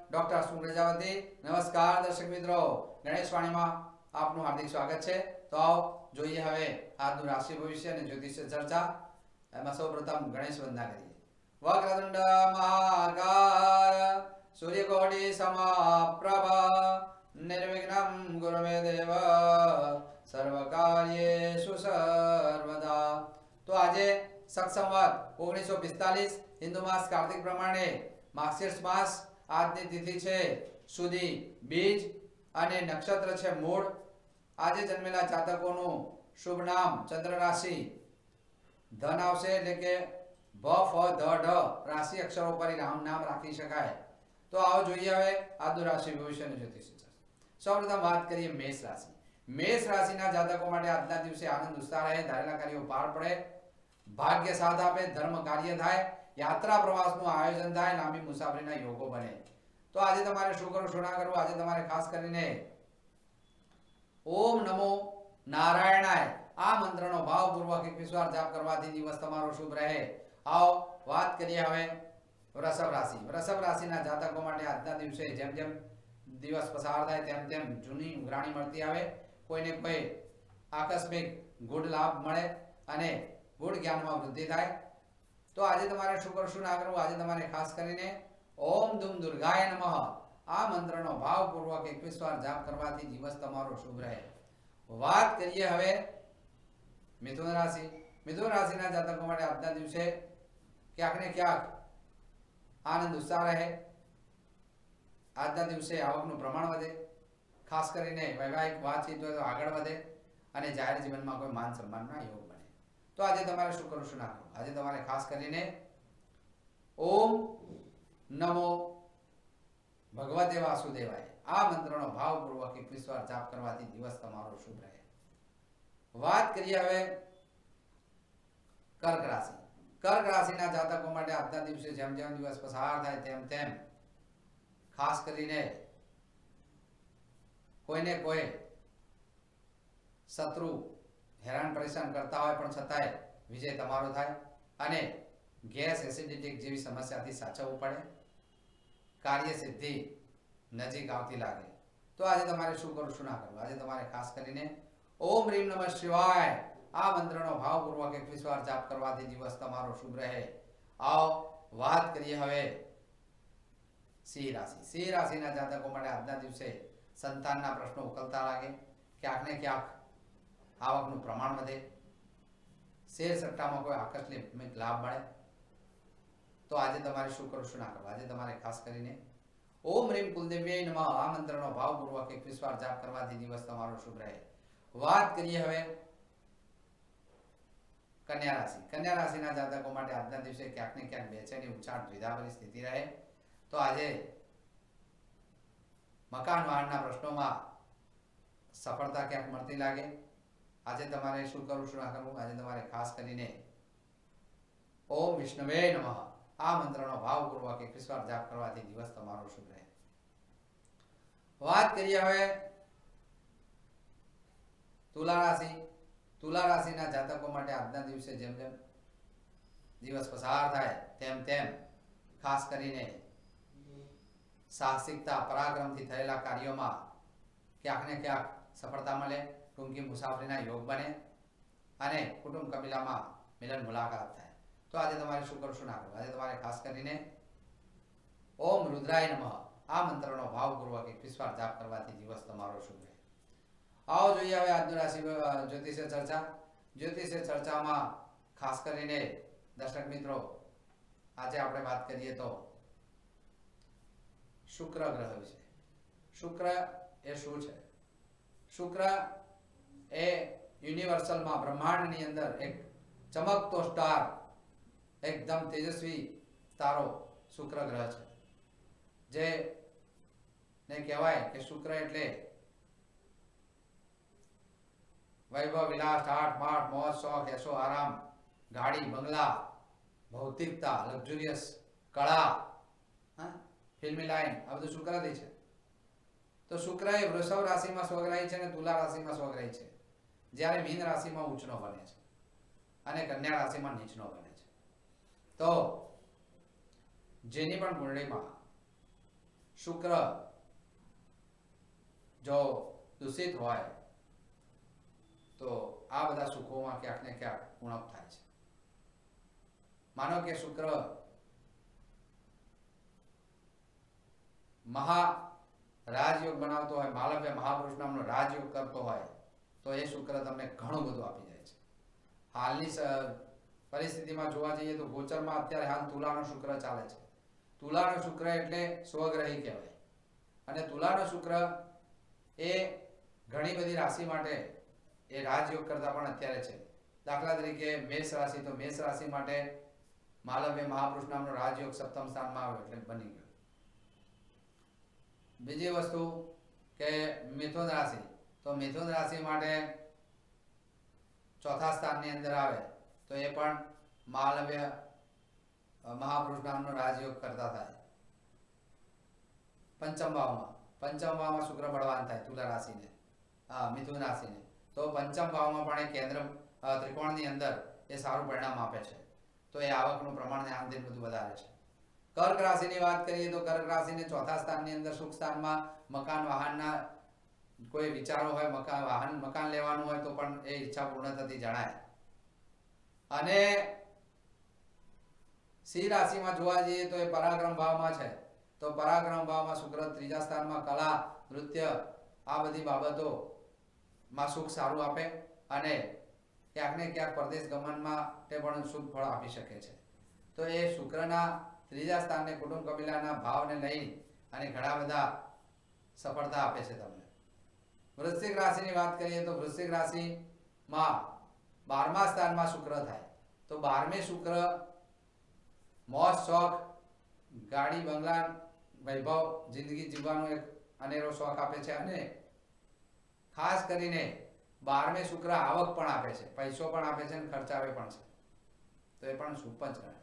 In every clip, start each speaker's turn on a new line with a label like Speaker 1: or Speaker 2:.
Speaker 1: Doctor sum Prajapati. નમસ્કાર દર્શક મિત્રો, ગણેશ વાણીમાં આપનું હાર્દિક સ્વાગત છે। તો આવો જોઈએ હવે આજનું રાશિ ભવિષ્ય અને જ્યોતિષ ચર્ચા। એમાં સૌપ્રથમ ગણેશ વંદના કરીએ। વક્રતુંડ મહાકાય સૂર્યકોટિ સમપ્રભ નિર્વિઘ્નં કુરુ મે દેવ સર્વકાર્યેષુ સર્વદા। તો આજે શક સંવત 1945 હિન્દુ માસ કાર્તિક પ્રમાણે માર્ગશીર્ષ માસ આજની તિથિ છે સુધી બીજ અને નક્ષત્ર છે મૂળ। આજે જન્મેલા જાતકોનું શુભ નામ ચંદ્ર રાશિ ધન આવશે એટલે કે ભ ફ ધ ઢ રાશિ અક્ષરો પર નામ રાખી શકાય। તો આવો જોઈએ હવે આજનું રાશિ ભવિષ્યનું જ્યોતિષ। સૌપ્રથમ વાત કરીએ મેષ રાશિ। મેષ રાશિના જાતકો માટે આજના દિવસે આનંદ ઉત્સાહ રહે, ધારેલા કાર્યો પાર પડે, ભાગ્ય સાથ આપે, ધર્મ કાર્ય થાય, યાત્રા પ્રવાસનું આયોજન થાય, લાંબી મુસાફરીના યોગો બને। તો આજે તમારે શું કરવું શું ના કરવું, આજે તમારે ખાસ કરીને ઓમ નમો નારાયણાય આ મંત્રનો ભાવપૂર્વક 21 વાર જાપ કરવાથી દિવસ તમારો શુભ રહે। આવો વાત કરીએ હવે વૃષભ રાશિ। વૃષભ રાશિના જાતકો માટે આજના દિવસે જેમ જેમ દિવસ પસાર થાય તેમ તેમ જૂની ઉઘરાણી મળતી આવે, કોઈને કોઈ આકસ્મિક ગુડ લાભ મળે અને ગુડ જ્ઞાનમાં વૃદ્ધિ થાય। તો આજે તમારે શું કરવું શું ના કરવું, આજે તમારે ખાસ કરીને ઓમ ધૂમ દુર્ગાય નમઃ આ મંત્રનો ભાવપૂર્વક 21 વાર જાપ કરવાથી દિવસ તમારો શુભ રહે। વાત કરીએ હવે મિથુન રાશિ। મિથુન રાશિના જાતકો માટે આજના દિવસે ક્યાંક ને ક્યાંક આનંદ ઉત્સાહ રહે, આજના દિવસે આવકનું પ્રમાણ વધે, ખાસ કરીને વૈવાહિક વાતચીત હોય તો આગળ વધે અને જાહેર જીવનમાં કોઈ માન સન્માનના યોગ બને। તો આજે તમારે શું કરવું શું ના કરવું, આજે તમારે ખાસ કરીને ઓમ નમો ભગવતે વાસુદેવાય આ મંત્રનો ભાવપૂર્વક 21 વાર જાપ કરવાથી દિવસ તમારો શુભ રહે। વાત કરીએ હવે કર્ક રાશિ। કર્ક રાશિના જાતકો માટે આજના દિવસે જેમ જેમ દિવસ પસાર થાય તેમ તેમ ખાસ કરીને કોઈને કોઈ શત્રુ હેરાન પરેશાન કરતા હોય પણ છતાંય વિજય તમારો થાય અને ગેસ એસિડિટી જેવી સમસ્યાથી સાચવવું પડે, કાર્ય સિદ્ધિ નજીક આવતી લાગે। તો આજે તમારે શું કરવું શું ના કરવું, આજે તમારે ખાસ કરીને ઓમ રીમ નમઃ શિવાય આ મંત્રનો ભાવપૂર્વક 21 વાર જાપ કરવાથી દિવસ તમારો શુભ રહે। આવો વાત કરીએ હવે સિંહ રાશિ। સિંહ રાશિના જાતકો માટે આજના દિવસે સંતાનના પ્રશ્નો ઉકલતા લાગે, ક્યાંક ને ક્યાંક આવકનું પ્રમાણ વધે, શેર સટ્ટામાં કોઈ આકસ્મિક લાભ મળે। તો આજે તમારે શું કરવું શું ના કરવું, આજે તમારે ખાસ કરીને ઓમ રીમ કુલદેવ્યાય નમઃ આ મંત્રનો ભાવપૂર્વક 21 વાર જાપ કરવાથી દિવસ તમારો શુભ રહે। વાત કરીએ હવે કન્યા રાશિ। કન્યા રાશિના જાતકો માટે આજના દિવસે ક્યાંક ને ક્યાંક બેચેની, ઉચાટ, દ્વિધાભરી સ્થિતિ રહે। તો આજે મકાન વાહનના પ્રશ્નોમાં સફળતા ક્યાંક મળતી લાગે। આજે તમારે શું કરવું શું ના કરવું, આજે તમારે ખાસ કરીને ઓમ વિષ્ણવે નમઃ આ મંત્રનો ભાવપૂર્વક 21 વાર જાપ કરવાથી દિવસ તમારો શુભ રહે। વાત કરીએ હવે તુલા રાશિ। તુલા રાશિના જાતકો માટે આજના દિવસે જેમ જેમ દિવસ પસાર થાય તેમ તેમ ખાસ કરીને સાહસિકતા, પરાક્રમથી થયેલા કાર્યોમાં ક્યાંક ને ક્યાંક સફળતા મળે, ટૂંકી મુસાફરીના યોગ બને અને કુટુંબ કબીલામાં મિલન મુલાકાત થાય। તો આજે તમારે શું કરવું શું ના કરવું, આજે તમારે ખાસ કરીને ઓમ રુદ્રાય નમઃ આ મંત્રનો ભાવપૂર્વક 21 વાર જાપ કરવાથી દિવસ તમારો શુભ રહે। આવો જોઈએ હવે આજનું રાશિ જ્યોતિષ ચર્ચા। જ્યોતિષ ચર્ચામાં ખાસ કરીને દર્શક મિત્રો આજે આપણે વાત કરીએ તો શુક્ર ગ્રહ વિશે। શુક્ર એ શું છે? શુક્ર એ યુનિવર્સલમાં બ્રહ્માંડની અંદર એક ચમકતો સ્ટાર, એકદમ તેજસ્વી તારો શુક્ર ગ્રહ છે, જે ને કહેવાય કે શુક્ર એટલે વૈભવ, વિલાસ, ઠાઠ માઠ, મોજ શોખ, એશો આરામ, ગાડી બંગલા, ભૌતિકતા, લક્ઝુરિયસ, કળા, ફિલ્મી લાઈન આ બધું શુક્રથી છે। તો શુક્ર એ વૃષભ રાશિમાં સ્વગ્રહી છે અને તુલા રાશિમાં સ્વગ્રહી છે, જ્યારે મીન રાશિમાં ઉચ્ચનો બને છે અને કન્યા રાશિમાં નીચનો બને છે। તો જેની પણ કુંડળીમાં શુક્ર જો દૂષિત હોય તો આ બધા સુખોમાં ક્યાંક ને ક્યાંક ઉણપ થાય છે. માનો કે શુક્ર મહા રાજયોગ બનાવતો હોય, માલવ્ય મહાપુરુષ નામનો રાજયોગ કરતો હોય, તો એ શુક્ર તમને ઘણું બધું આપી જાય છે. હાલની પરિસ્થિતિમાં જોવા જઈએ તો ગોચરમાં અત્યારે હાલ તુલાનો શુક્ર ચાલે છે. તુલાનો શુક્ર એટલે સ્વગ્રહી કહેવાય, અને તુલાનો શુક્ર એ ઘણી બધી રાશિ માટે એ રાજયોગ કરતા પણ અત્યારે છે. દાખલા તરીકે મેષ રાશિ, તો મેષ રાશિ માટે માલવ્ય મહાપુરુષ નામનો રાજયોગ સપ્તમ સ્થાનમાં આવ્યો એટલે બની ગયો. બીજી વસ્તુ કે મિથુન રાશિ, તો મિથુન રાશિ માટે ચોથા સ્થાનની અંદર આવે તો એ પણ માલવ્ય મહાપુરુષ નામનો રાજયોગ કરતા થાય. પંચમ ભાવમાં શુક્ર બળવાન થાય તુલા રાશિને, મિથુન રાશિને, તો પંચમ ભાવમાં પણ એ કેન્દ્ર ત્રિકોણની અંદર એ સારું પરિણામ આપે છે. તો એ આવકનું પ્રમાણ ને આમ તેમ બધું વધારે છે. કર્ક રાશિની વાત કરીએ તો કર્ક રાશિને ચોથા સ્થાનની અંદર સુખ સ્થાનમાં મકાન વાહનના કોઈ વિચારો હોય, મકાન લેવાનું હોય તો પણ એ ઈચ્છા પૂર્ણ થતી જણાય. અને સિંહ રાશિમાં જોવા જઈએ તો એ પરાક્રમ ભાવમાં છે, તો પરાક્રમ ભાવમાં શુક્ર ત્રીજા સ્થાનમાં કલા, નૃત્ય આ બધી બાબતોમાં સુખ સારું આપે અને ક્યાંક ને ક્યાંક પરદેશ ગમનમાં તે પણ શુભ ફળ આપી શકે છે. તો એ શુક્રના ત્રીજા સ્થાનને કુટુંબ કબીલાના ભાવને લઈ અને ઘણા બધા સફળતા આપે છે તમને. વૃશ્ચિક રાશિની વાત કરીએ તો વૃશ્ચિક રાશિમાં 12મા સ્થાનમાં શુક્ર થાય, તો 12મે શુક્ર મોજ શોખ, ગાડી બંગલા, વૈભવ, જિંદગી જીવવાનો એક અનેરો શોખ આપે છે. અને ખાસ કરીને 12મે શુક્ર આવક પણ આપે છે, પૈસો પણ આપે છે અને ખર્ચાવે પણ છે, તો એ પણ શુભ જ ગણાય.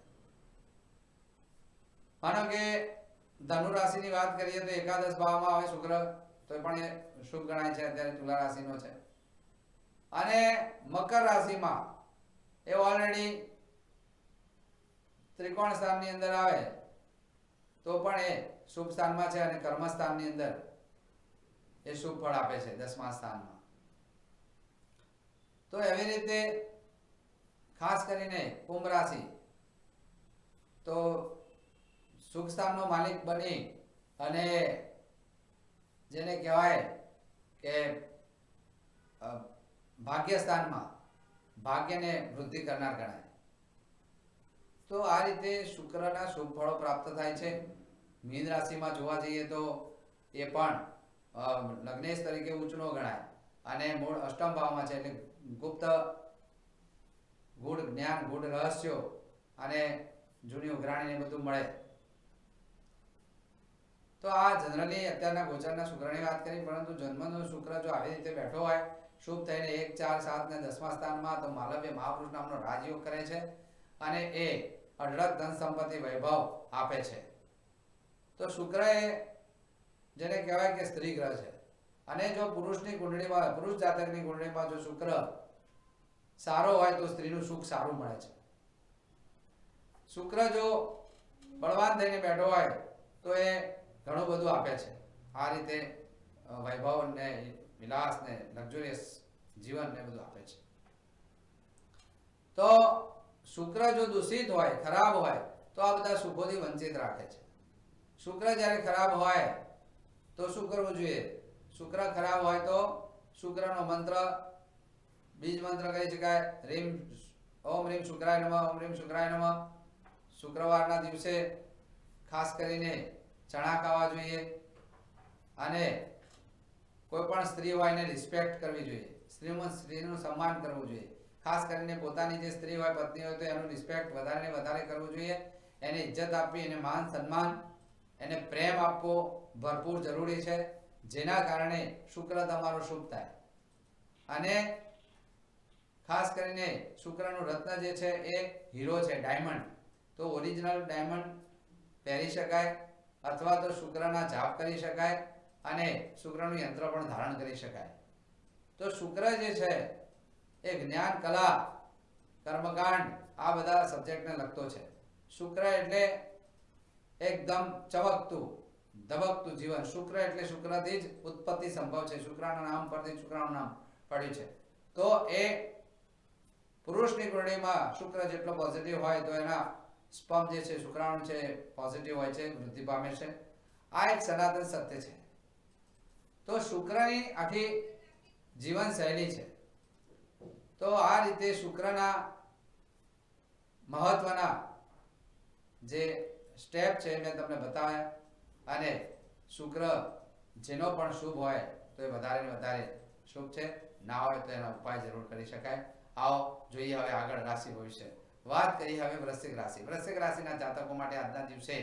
Speaker 1: માનો કે ધનુ રાશિની વાત કરીએ તો એકાદશ ભાવમાં આવે શુક્ર, તો એ પણ એ શુભ ગણાય છે, અત્યારે તુલા રાશિનો છે. અને મકર રાશિમાં એ ઓલરેડી ત્રિકોણ સ્થાનની અંદર આવે તો પણ એ શુભ સ્થાનમાં છે અને કર્મ સ્થાનની અંદર એ શુભ ફળ આપે છે 10મા સ્થાનમાં. તો એવી રીતે ખાસ કરીને કુંભ રાશિ તો સુખ સ્થાનનો માલિક બની અને જેને કહેવાય કે ભાગ્ય સ્થાનમાં ભાગ્યને વૃદ્ધિ કરનાર ગણાય. તો આ રીતે શુક્રના શુભ ફળો પ્રાપ્ત થાય છે. મીન રાશિમાં જોવા જઈએ તો એ પણ લગ્નેશ તરીકે ઉચ્ચનો ગણાય અને મૂળ અષ્ટમ ભાવમાં છે, એટલે ગુપ્ત ગૂઢ જ્ઞાન, ગૂઢ રહસ્યો અને જૂની ઉઘરાણી બધું મળે. તો આ જનરલી અત્યારના ગોચરના શુક્રની વાત કરી, પરંતુ જન્મનો શુક્ર જો આવી રીતે બેઠો હોય શુભ થઈને 1, 4, 7 ને 10મા સ્થાનમાં, તો માલવ્ય મહાપુરુષ નામનો રાજયોગ કરે છે અને એ અઢળક ધન સંપત્તિ, વૈભવ આપે છે. તો શુક્ર એ જેને કહેવાય કે સ્ત્રી ગ્રહ છે. અને જો પુરુષની કુંડળીમાં, પુરુષ જાતકની કુંડળીમાં જો શુક્ર સારો હોય તો સ્ત્રીનું સુખ સારું મળે છે. શુક્ર જો બળવાન થઈને બેઠો હોય તો એ ઘણું બધું આપે છે. આ રીતે વૈભવ ને વિલાસ ને લક્ઝુરિયસ જીવન ને બધું આપે છે. તો શુક્ર જો દૂષિત હોય, ખરાબ હોય તો આ બધા સુખોથી વંચિત રાખે છે. શુક્ર જ્યારે ખરાબ હોય તો શું કરવું જોઈએ? શુક્ર ખરાબ હોય તો શુક્રનો મંત્ર, બીજ મંત્ર કહી શકાય, ઓમ રીમ શુક્રાય નમઃ, ઓમ રીમ શુક્રાય નમઃ. શુક્રવારના દિવસે ખાસ કરીને ચણા ખાવા જોઈએ અને કોઈ પણ સ્ત્રી હોય એને રિસ્પેક્ટ કરવી જોઈએ, સ્ત્રીનું સન્માન કરવું જોઈએ. ખાસ કરીને પોતાની જે સ્ત્રી હોય, પત્ની હોય, તો એનું રિસ્પેક્ટ વધારે ને વધારે કરવું જોઈએ. એને ઇજ્જત આપવી, એને માન સન્માન, એને પ્રેમ આપવો ભરપૂર જરૂરી છે, જેના કારણે શુક્ર તમારો શુભ થાય. અને ખાસ કરીને શુક્રનું રત્ન જે છે એ હીરો છે, ડાયમંડ. તો ઓરિજિનલ ડાયમંડ પહેરી શકાય અથવા તો શુક્રના જાપ કરી શકાય અને શુક્રનું યંત્ર પણ ધારણ કરી શકાય. તો શુક્ર જે છે એ જ્ઞાન, કલા, કર્મકાંડ આ બધા સબ્જેક્ટને લગતો છે. શુક્ર એટલે એકદમ ચમકતું, ધબકતું જીવન. શુક્ર એટલે શુક્રથી જ ઉત્પત્તિ સંભવ છે. શુક્રના નામ પરથી શુક્રનું નામ પડ્યું છે. તો એ પુરુષની કુંડળીમાં શુક્ર જેટલો પોઝિટિવ હોય તો એના સ્પર્મ જે છે શુક્રાણુ છે પોઝિટિવ હોય છે, વૃદ્ધિ પામે છે. આ એક સનાતન સત્ય છે. તો શુક્રની આખી જીવન શૈલી છે. તો આ રીતે શુક્રના મહત્વના જે સ્ટેપ છે મેં તમને બતાવ્યા. અને શુક્ર જેનો પણ શુભ હોય તો એ વધારે ને વધારે શુભ છે, ના હોય તો એનો ઉપાય જરૂર કરી શકાય. આવો જોઈએ હવે આગળ રાશિ ભવિષ્ય. વાત કરીએ હવે વૃશ્ચિક રાશિ. વૃશ્ચિક રાશિના જાતકો માટે આજના દિવસે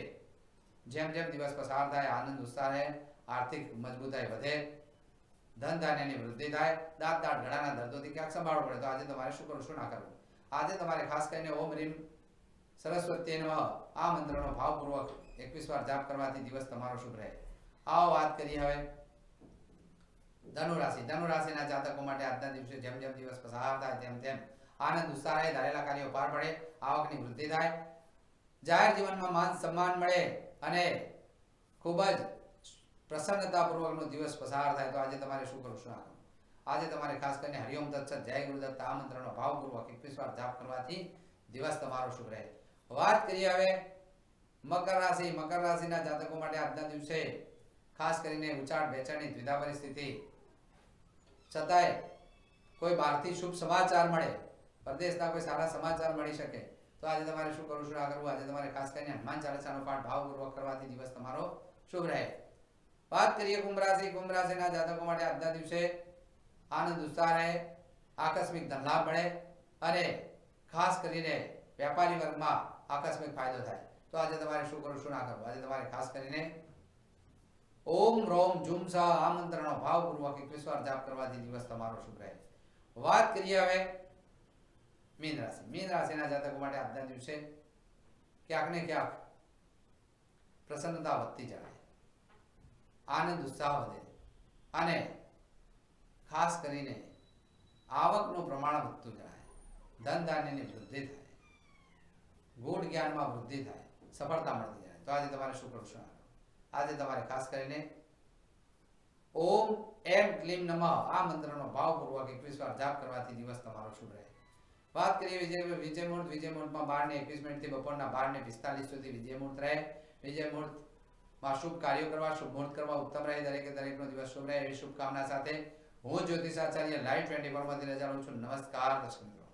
Speaker 1: જેમ જેમ દિવસ પસાર થાય આનંદ ઉત્સાહ રહે, આર્થિક મજબૂતાઈ વધે, ધન ધાન્યની વૃદ્ધિ થાય, દાંત ગળાના દર્દોથી ક્યાંક સંભાળવું પડે તો આજે તમારે શું કરવું શું ના કરવું. આજે તમારે ખાસ કરીને ઓમ રીમ સરસ્વતી નમઃ આ મંત્રનો ભાવપૂર્વક 21 વાર જાપ કરવાથી દિવસ તમારો શુભ રહે. આવો વાત કરીએ હવે ધનુ રાશિ. ધનુ રાશિના જાતકો માટે આજના દિવસે જેમ જેમ દિવસ પસાર થાય તેમ તેમ આનંદ ઉત્સાહ રહે, ધારેલા કાર્યો પાર પડે, આવકની વૃદ્ધિ થાય, જાહેર જીવનમાં માન સન્માન મળે અને ખૂબ જ પ્રસન્નતાપૂર્વકનો દિવસ પસાર થાય. તો આજે તમારે શું કરવું શું ના કરવું. આજે તમારે ખાસ કરીને હરિઓમ તત્સત જય ગુરુદત્ત આ મંત્રનો ભાવપૂર્વક 21 વાર જાપ કરવાથી દિવસ તમારો શુભ રહે. વાત કરીએ હવે મકર રાશિ. મકર રાશિના જાતકો માટે આજના દિવસે ખાસ કરીને ઉચાટ બેચેની દ્વિધા પરિસ્થિતિ છતાંય કોઈ બહારથી શુભ સમાચાર મળે, પરદેશના કોઈ સારા સમાચાર મળી શકે તો આજે તમારે શું કરવું શું ના કરવું. આજે તમારે ખાસ કરીને હનુમાન ચાલીસાનો પાઠ ભાવપૂર્વક કરવાથી દિવસ તમારો શુભ રહે. વાત કરીએ કુંભ રાશિ. કુંભ રાશિના જાતકો માટે આજના દિવસે આનંદ ઉત્સાહ રહે, આકસ્મિક ધન લાભ મળે અને ખાસ કરીને વેપારી વર્ગમાં આકસ્મિક ફાયદો થાય. તો આજે તમારે શું કરવું શું ના કરવું. આજે તમારે ખાસ કરીને ઓમ રોમ જુમ સા આ મંત્રનો ભાવપૂર્વક 21 વાર જાપ કરવાથી દિવસ તમારો શુભ રહે. વાત કરીએ હવે મીન રાશિ. મીન રાશિના જાતકો માટે આજના દિવસે ક્યાંક ને ક્યાંક પ્રસન્નતા વધતી જાય, આનંદ ઉત્સાહ વધે અને ખાસ કરીને આવકનું પ્રમાણ વધતું જાય, ધન ધાન્યની વૃદ્ધિ થાય, ગુણ જ્ઞાનમાં વૃદ્ધિ થાય, સફળતા મળતી જાય. તો આજે તમારે શું કરવું શું ના કરવું. આજે તમારે ખાસ કરીને ઓમ એમ ક્લીમ નમઃ આ મંત્રનો ભાવપૂર્વક 21 વાર જાપ કરવાથી દિવસ તમારો શુભ રહે. વાત કરીએ વિજય મુહૂર્ત. વિજય મુહૂર્તમાં 12:21 થી બપોરના 12:45 સુધી વિજય મુહૂર્ત રહે. વિજય મુહૂર્તમાં શુભ કાર્યો કરવા, શુભ મુહૂર્ત કરવા ઉત્તમ રહે. દરેકે દરેકનો દિવસ શુભ રહે એવી શુભકામના સાથે હું જ્યોતિષાચાર્ય લાઈવ 24 માંથી રજા લઉં છું. નમસ્કાર દર્શક મિત્રો.